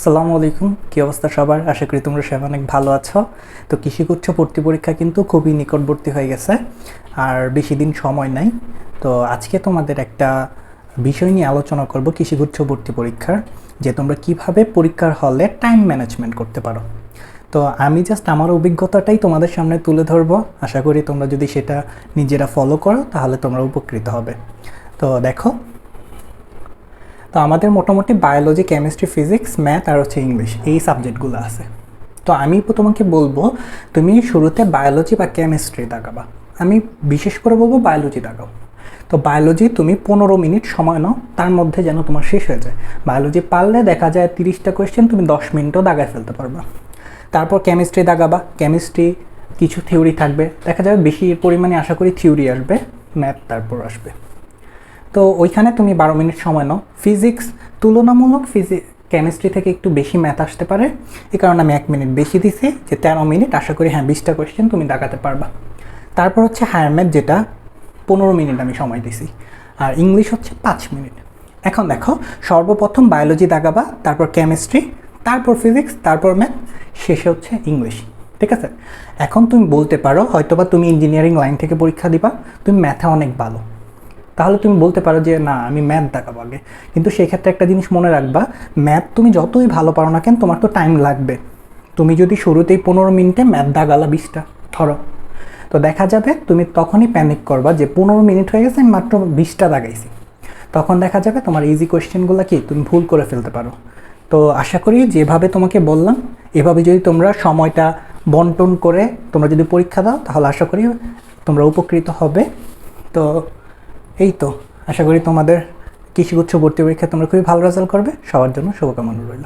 আসসালামু আলাইকুম, কী অবস্থা সবার? আশা করি তোমরা সবাই অনেক ভালো আছো। তো কৃষিগুচ্ছ ভর্তি পরীক্ষা কিন্তু খুবই নিকটবর্তী হয়ে গেছে, আর বেশি দিন সময় নাই। তো আজকে তোমাদের একটা বিষয় নিয়ে আলোচনা করব, কৃষিগুচ্ছ ভর্তি পরীক্ষার, যে তোমরা কিভাবে পরীক্ষার হলে টাইম ম্যানেজমেন্ট করতে পারো। তো আমি জাস্ট আমার অভিজ্ঞতাটাই তোমাদের সামনে তুলে ধরবো। আশা করি তোমরা যদি সেটা নিজেরা ফলো করো তাহলে তোমরা উপকৃত হবে। তো দেখো, তো আমাদের মোটামুটি বায়োলজি, কেমিস্ট্রি, ফিজিক্স, ম্যাথ আর ইংলিশ, এই সাবজেক্টগুলো আছে। তো আমি তোমাকে বলবো তুমি শুরুতে বায়োলজি বা কেমিস্ট্রি দাগাবা। আমি বিশেষ করে বলবো বায়োলজি দাগাও। তো বায়োলজি তুমি 15 মিনিট সময় নাও, তার মধ্যে যেন তোমার শেষ হয়ে যায়। বায়োলজি পারলে দেখা যায় 30টা কোয়েশ্চেন তুমি 10 মিনিটও দাগায় ফেলতে পারবা। তারপর কেমিস্ট্রি দাগাবা। কেমিস্ট্রি কিছু থিওরি থাকবে, দেখা যাবে বেশি পরিমাণে আশা করি থিওরি আসবে, ম্যাথ তারপর আসবে। তো ওইখানে তুমি 12 মিনিট সময় নাও। ফিজিক্স তুলনামূলক কেমিস্ট্রি থেকে একটু বেশি ম্যাথ আসতে পারে, এই কারণে আমি 1 মিনিট বেশি দিছি, যে 13 মিনিট। আশা করি 20টা কোয়েশ্চেন তুমি দাগাতে পারবা। তারপর হায়ার ম্যাথ, যেটা 15 মিনিট আমি সময় দিছি, আর ইংলিশ 5 মিনিট। এখন দেখো, সর্বপ্রথম বায়োলজি দাগাবা, তারপর কেমিস্ট্রি, তারপর ফিজিক্স, তারপর ম্যাথ, শেষে ইংলিশ। ঠিক আছে? এখন তুমি বলতে পারো হয়তোবা তুমি ইঞ্জিনিয়ারিং লাইন থেকে পরীক্ষা দিবা, তুমি ম্যাথে অনেক ভালো, তাহলে তুমি বলতে পারো যে না, আমি ম্যাথ দাগাবো আগে। কিন্তু সেই ক্ষেত্রে একটা জিনিস মনে রাখবা, ম্যাথ তুমি যতই ভালো পারো না কেন, তোমার তো টাইম লাগবে। তুমি যদি শুরুতেই 15 মিনিটে ম্যাথ দাগালা 20টা ধরো, তো দেখা যাবে তুমি তখনই প্যানিক করবা যে 15 মিনিট হয়ে গেছে, আমি মাত্র 20টা দাগাইছি। তখন দেখা যাবে তোমার ইজি কোয়েশ্চেনগুলো কি তুমি ভুল করে ফেলতে পারো। তো আশা করি যেভাবে তোমাকে বললাম, এভাবে যদি তোমরা সময়টা বন্টন করে তোমরা যদি পরীক্ষা দাও, তাহলে আশা করি তোমরা উপকৃত হবে। তো এই তো, আশা করি তোমাদের কৃষিগুচ্ছ ভর্তি পরীক্ষা তোমরা খুবই ভালো রেজাল্ট করবে। সবার জন্য শুভকামনা রইল।